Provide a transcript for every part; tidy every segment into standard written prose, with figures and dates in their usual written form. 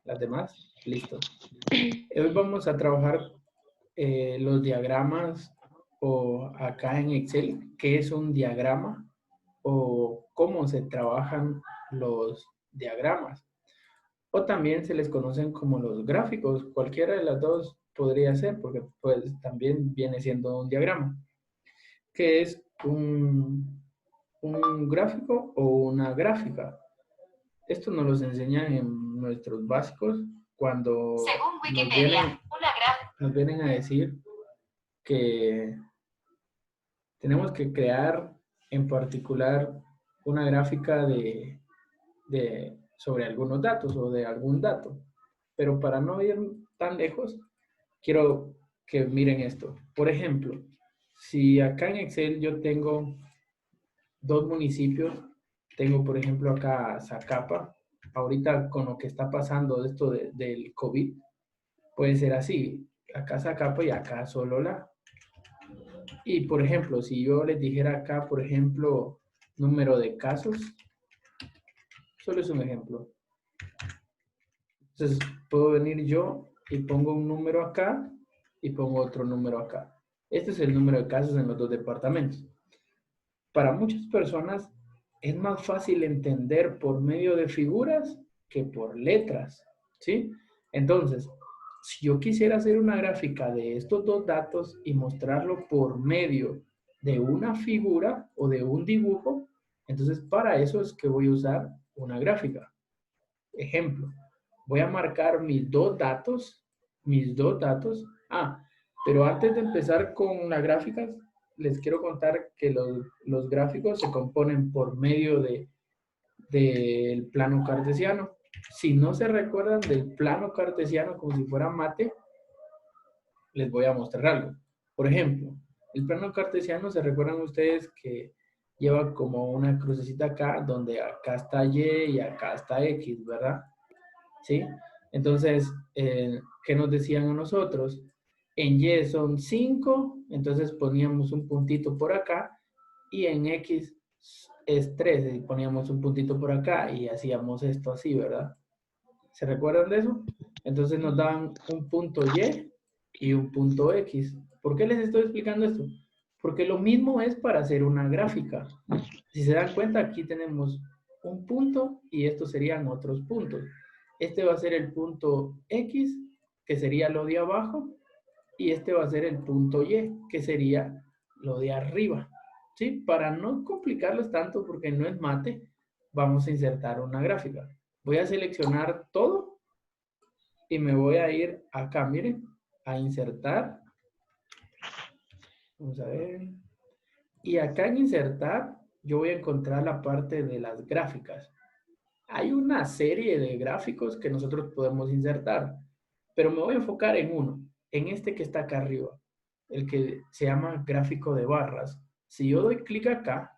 las demás, listo. Hoy vamos a trabajar los diagramas o acá en Excel, qué es un diagrama o cómo se trabajan los diagramas. O también se les conocen como los gráficos. Cualquiera de las dos podría ser, porque pues también viene siendo un diagrama. ¿Qué es un gráfico o una gráfica? Esto nos los enseñan en nuestros básicos cuando Según Wikipedia, nos vienen a decir que tenemos que crear en particular una gráfica sobre algunos datos o de algún dato. Pero para no ir tan lejos, quiero que miren esto. Por ejemplo, si acá en Excel yo tengo dos municipios, tengo por ejemplo acá Zacapa, ahorita con lo que está pasando esto del COVID, puede ser así, acá Zacapa y acá Solola. Y por ejemplo, si yo les dijera acá, por ejemplo, número de casos, solo es un ejemplo. Entonces, puedo venir yo y pongo un número acá y pongo otro número acá. Este es el número de casos en los dos departamentos. Para muchas personas es más fácil entender por medio de figuras que por letras, ¿sí? Entonces, si yo quisiera hacer una gráfica de estos dos datos y mostrarlo por medio de una figura o de un dibujo, entonces para eso es que voy a usar una gráfica. Ejemplo, voy a marcar mis dos datos. Pero antes de empezar con las gráficas, les quiero contar que los gráficos se componen por medio del plano cartesiano. Si no se recuerdan del plano cartesiano como si fuera mate, les voy a mostrar algo. Por ejemplo, el plano cartesiano, ¿se recuerdan ustedes que lleva como una crucecita acá, donde acá está Y y acá está X, ¿verdad? ¿Sí? Entonces, ¿qué nos decían a nosotros? En Y son 5, entonces poníamos un puntito por acá, y en X es 3, y poníamos un puntito por acá, y hacíamos esto así, ¿verdad? ¿Se recuerdan de eso? Entonces nos dan un punto Y y un punto X. ¿Por qué les estoy explicando esto? Porque lo mismo es para hacer una gráfica. Si se dan cuenta, aquí tenemos un punto y estos serían otros puntos. Este va a ser el punto X, que sería lo de abajo, y este va a ser el punto Y, que sería lo de arriba. ¿Sí? Para no complicarlos tanto, porque no es mate, vamos a insertar una gráfica. Voy a seleccionar todo y me voy a ir acá, miren, a insertar. Vamos a ver. Y acá en insertar, yo voy a encontrar la parte de las gráficas. Hay una serie de gráficos que nosotros podemos insertar, pero me voy a enfocar en uno, en este que está acá arriba, el que se llama gráfico de barras. Si yo doy clic acá,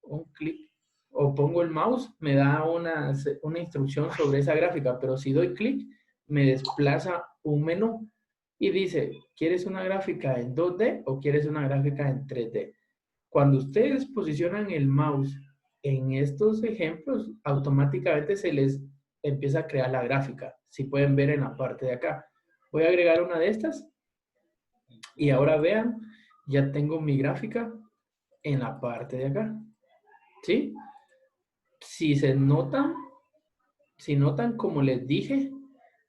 un clic, o pongo el mouse, me da una instrucción sobre esa gráfica, pero si doy clic, me desplaza un menú y dice, ¿quieres una gráfica en 2D o quieres una gráfica en 3D? Cuando ustedes posicionan el mouse en estos ejemplos, automáticamente se les empieza a crear la gráfica. Si pueden ver en la parte de acá. Voy a agregar una de estas y ahora vean, ya tengo mi gráfica en la parte de acá. ¿Sí? Si se notan, si notan, como les dije,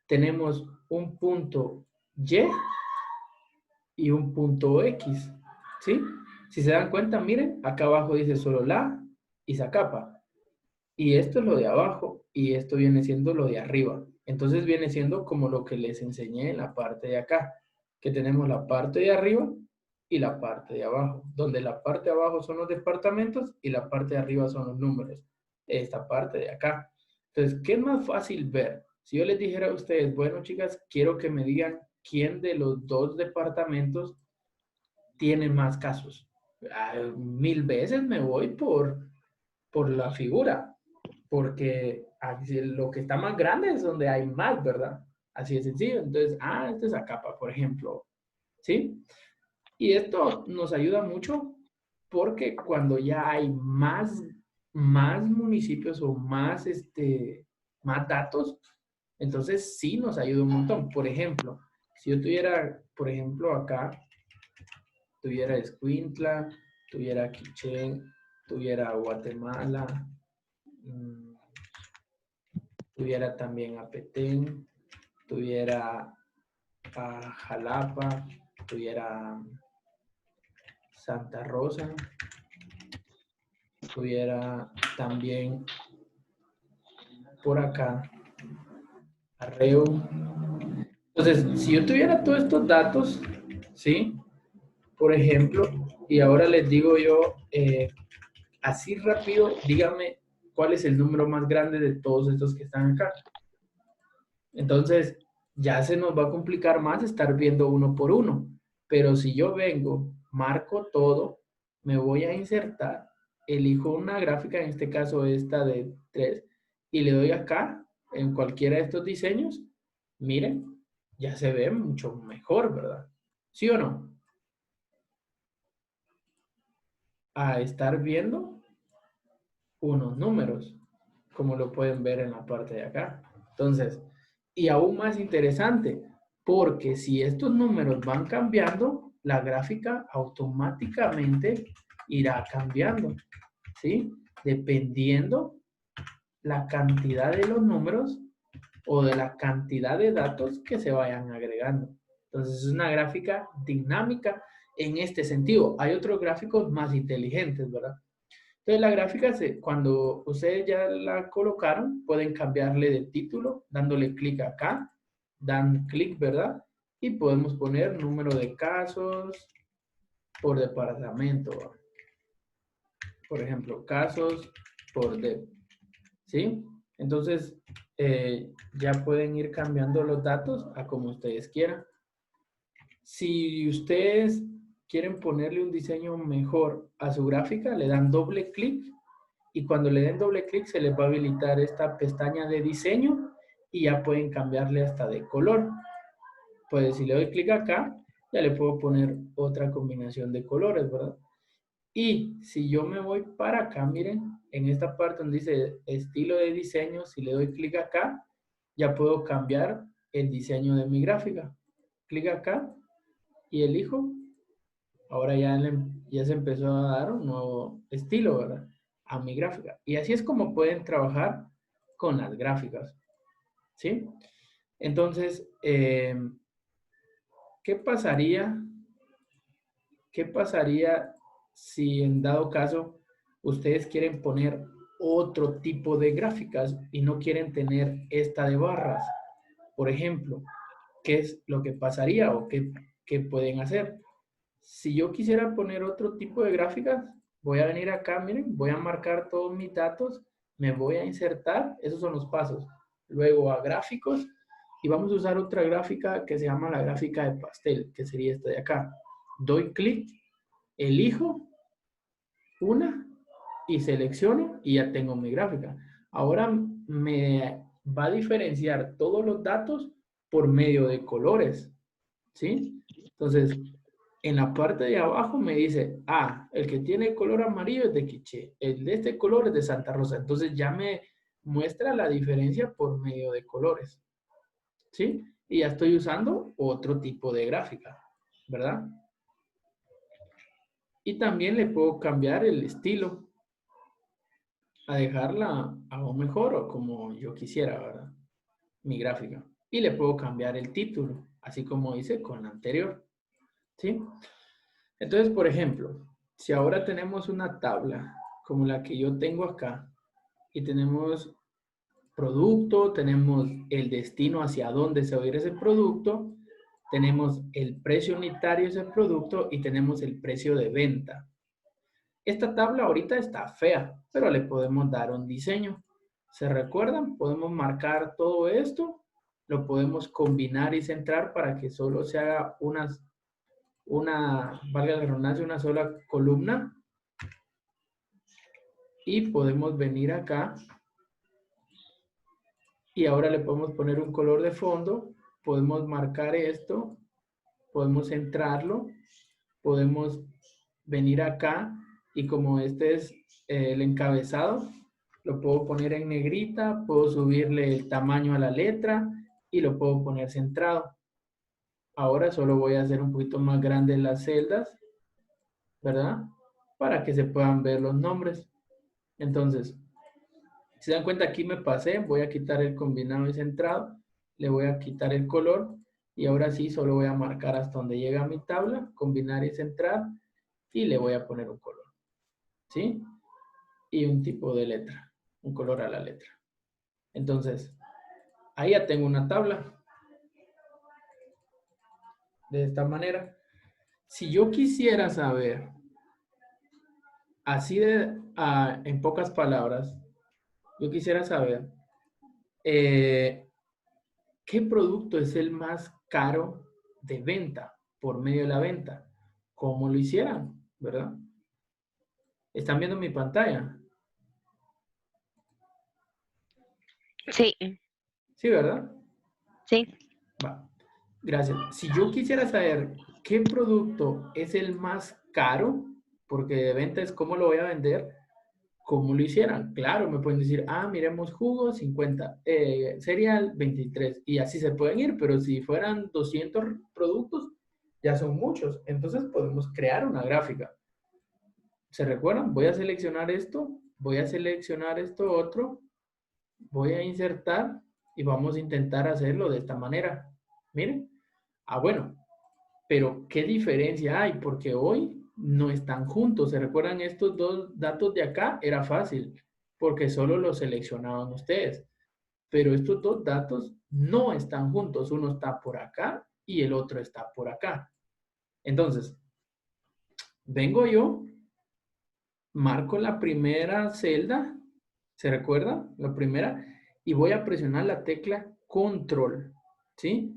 tenemos un punto Y y un punto X. ¿Sí? Si se dan cuenta, miren, acá abajo dice solo la y Zacapa. Y esto es lo de abajo y esto viene siendo lo de arriba. Entonces viene siendo como lo que les enseñé en la parte de acá, que tenemos la parte de arriba y la parte de abajo, donde la parte de abajo son los departamentos y la parte de arriba son los números. Esta parte de acá. Entonces, ¿qué es más fácil ver? Si yo les dijera a ustedes, bueno, chicas, quiero que me digan quién de los dos departamentos tiene más casos. 1000 veces me voy por la figura, porque lo que está más grande es donde hay más, ¿verdad? Así de sencillo. Entonces, este es Zacapa, por ejemplo, ¿sí? Y esto nos ayuda mucho porque cuando ya hay más municipios o más datos, Entonces, sí nos ayuda un montón. Por ejemplo, si yo tuviera, por ejemplo, acá, tuviera Escuintla, tuviera Quiché, tuviera Guatemala, tuviera también a Petén, tuviera a Jalapa, tuviera Santa Rosa, tuviera también por acá Arreo. Entonces, si yo tuviera todos estos datos, ¿sí? Por ejemplo, y ahora les digo yo, así rápido, dígame cuál es el número más grande de todos estos que están acá. Entonces, ya se nos va a complicar más estar viendo uno por uno. Pero si yo vengo, marco todo, me voy a insertar, elijo una gráfica, en este caso esta de 3, y le doy acá, en cualquiera de estos diseños, miren, ya se ve mucho mejor, ¿verdad? ¿Sí o no? A estar viendo unos números, como lo pueden ver en la parte de acá. Entonces, y aún más interesante, porque si estos números van cambiando, la gráfica automáticamente irá cambiando, ¿sí? Dependiendo la cantidad de los números o de la cantidad de datos que se vayan agregando. Entonces, es una gráfica dinámica en este sentido. Hay otros gráficos más inteligentes, ¿verdad? Entonces la gráfica, cuando ustedes ya la colocaron, pueden cambiarle de título, dándole clic acá, dan clic, ¿verdad? Y podemos poner número de casos por departamento. Por ejemplo, casos por DEP, ¿sí? Entonces, ya pueden ir cambiando los datos a como ustedes quieran. Si ustedes quieren ponerle un diseño mejor a su gráfica, le dan doble clic y cuando le den doble clic se les va a habilitar esta pestaña de diseño y ya pueden cambiarle hasta de color. Pues si le doy clic acá, ya le puedo poner otra combinación de colores, ¿verdad? Y si yo me voy para acá, miren, en esta parte donde dice estilo de diseño, si le doy clic acá, ya puedo cambiar el diseño de mi gráfica. Clic acá y elijo. Ahora ya se empezó a dar un nuevo estilo, ¿verdad? A mi gráfica. Y así es como pueden trabajar con las gráficas, ¿sí? Entonces, ¿qué pasaría? ¿Qué pasaría si en dado caso ustedes quieren poner otro tipo de gráficas y no quieren tener esta de barras? Por ejemplo, ¿qué es lo que pasaría o qué pueden hacer? Si yo quisiera poner otro tipo de gráficas, voy a venir acá, miren, voy a marcar todos mis datos, me voy a insertar, esos son los pasos. Luego a gráficos y vamos a usar otra gráfica que se llama la gráfica de pastel, que sería esta de acá. Doy clic, elijo una y selecciono y ya tengo mi gráfica. Ahora me va a diferenciar todos los datos por medio de colores, ¿sí? Entonces, en la parte de abajo me dice, el que tiene color amarillo es de Quiché, el de este color es de Santa Rosa. Entonces ya me muestra la diferencia por medio de colores, ¿sí? Y ya estoy usando otro tipo de gráfica, ¿verdad? Y también le puedo cambiar el estilo a dejarla aún mejor o como yo quisiera, ¿verdad? Mi gráfica. Y le puedo cambiar el título, así como hice con la anterior, ¿sí? Entonces, por ejemplo, si ahora tenemos una tabla como la que yo tengo acá y tenemos producto, tenemos el destino hacia dónde se va a ir ese producto, tenemos el precio unitario de ese producto y tenemos el precio de venta. Esta tabla ahorita está fea, pero le podemos dar un diseño. ¿Se recuerdan? Podemos marcar todo esto, lo podemos combinar y centrar para que solo se haga valga la redundancia, una sola columna. Y podemos venir acá y ahora le podemos poner un color de fondo, podemos marcar esto, podemos centrarlo, podemos venir acá y como este es el encabezado, Lo puedo poner en negrita, puedo subirle el tamaño a la letra y lo puedo poner centrado. Ahora solo voy a hacer un poquito más grandes las celdas, ¿verdad? Para que se puedan ver los nombres. Entonces, si se dan cuenta, aquí me pasé, voy a quitar el combinado y centrado, le voy a quitar el color y ahora sí solo voy a marcar hasta donde llega mi tabla, combinar y centrar y le voy a poner un color, ¿sí? Y un tipo de letra, un color a la letra. Entonces, ahí ya tengo una tabla de esta manera. Si yo quisiera saber, así en pocas palabras, yo quisiera saber qué producto es el más caro de venta por medio de la venta. ¿Cómo lo hicieran? ¿Verdad? ¿Están viendo mi pantalla? Sí, Sí, ¿verdad? sí. Va. Gracias. Si yo quisiera saber qué producto es el más caro, porque de venta es cómo lo voy a vender, ¿cómo lo hicieran? Claro, me pueden decir, miremos jugo 50, cereal 23, y así se pueden ir, pero si fueran 200 productos, ya son muchos. Entonces podemos crear una gráfica. ¿Se recuerdan? Voy a seleccionar esto, voy a seleccionar esto otro, voy a insertar y vamos a intentar hacerlo de esta manera. Miren. Bueno, pero ¿qué diferencia hay? Porque hoy no están juntos. ¿Se recuerdan estos dos datos de acá? Era fácil, porque solo los seleccionaban ustedes. Pero estos dos datos no están juntos. Uno está por acá y el otro está por acá. Entonces, vengo yo, marco la primera celda, ¿se recuerda? La primera, y voy a presionar la tecla Control, ¿sí?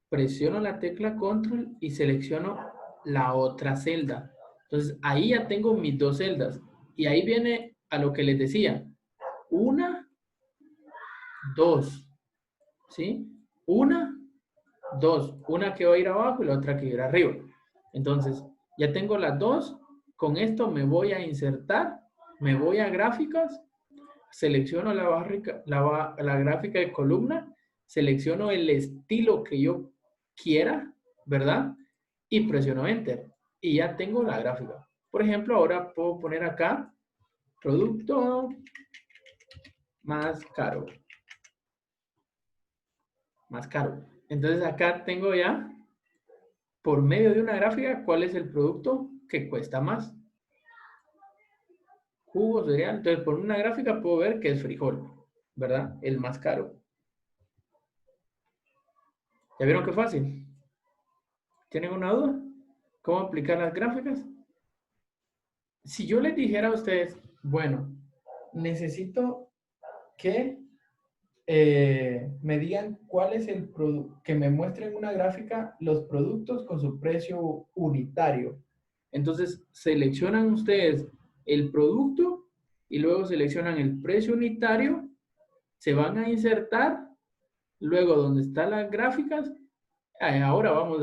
Presiono la tecla Control y selecciono la otra celda. Entonces, ahí ya tengo mis dos celdas. Y ahí viene a lo que les decía. Una, dos, ¿sí? Una, dos. Una que va a ir abajo y la otra que va a ir arriba. Entonces, ya tengo las dos. Con esto me voy a insertar, me voy a gráficas, selecciono la gráfica de columna, selecciono el estilo que yo quiera, ¿verdad? Y presiono Enter. Y ya tengo la gráfica. Por ejemplo, ahora puedo poner acá, producto más caro. Más caro. Entonces acá tengo ya, por medio de una gráfica, cuál es el producto que cuesta más. Jugo, cereal. Entonces, por una gráfica puedo ver que es frijol, ¿verdad? El más caro. ¿Ya vieron qué fácil? ¿Tienen una duda? ¿Cómo aplicar las gráficas? Si yo les dijera a ustedes, bueno, necesito que me digan cuál es el producto, que me muestren una gráfica los productos con su precio unitario. Entonces, seleccionan ustedes el producto y luego seleccionan el precio unitario, se van a insertar, luego donde están las gráficas, ahora vamos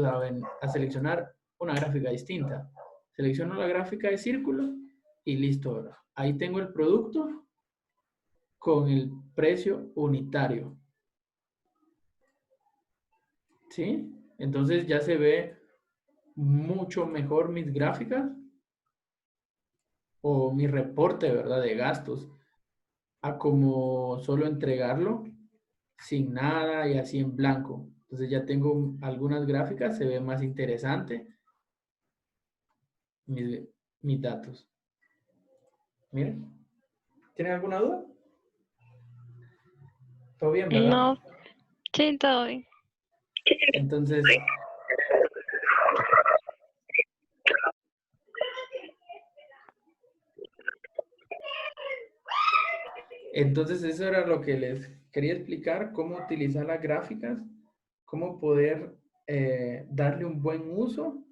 a seleccionar una gráfica distinta. Selecciono la gráfica de círculo y listo. Ahí tengo el producto con el precio unitario. ¿Sí? Entonces ya se ve mucho mejor mis gráficas o mi reporte, ¿verdad? De gastos, a como solo entregarlo sin nada y así en blanco. Entonces ya tengo algunas gráficas, se ve más interesante mis, mis datos. Miren, ¿tienen alguna duda? Todo bien, ¿verdad? No, sí, todo bien. Entonces, eso era lo que les quería explicar, cómo utilizar las gráficas, cómo poder darle un buen uso.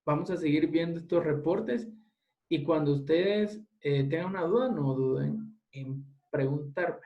Vamos a seguir viendo estos reportes y cuando ustedes tengan una duda, no duden en preguntarme.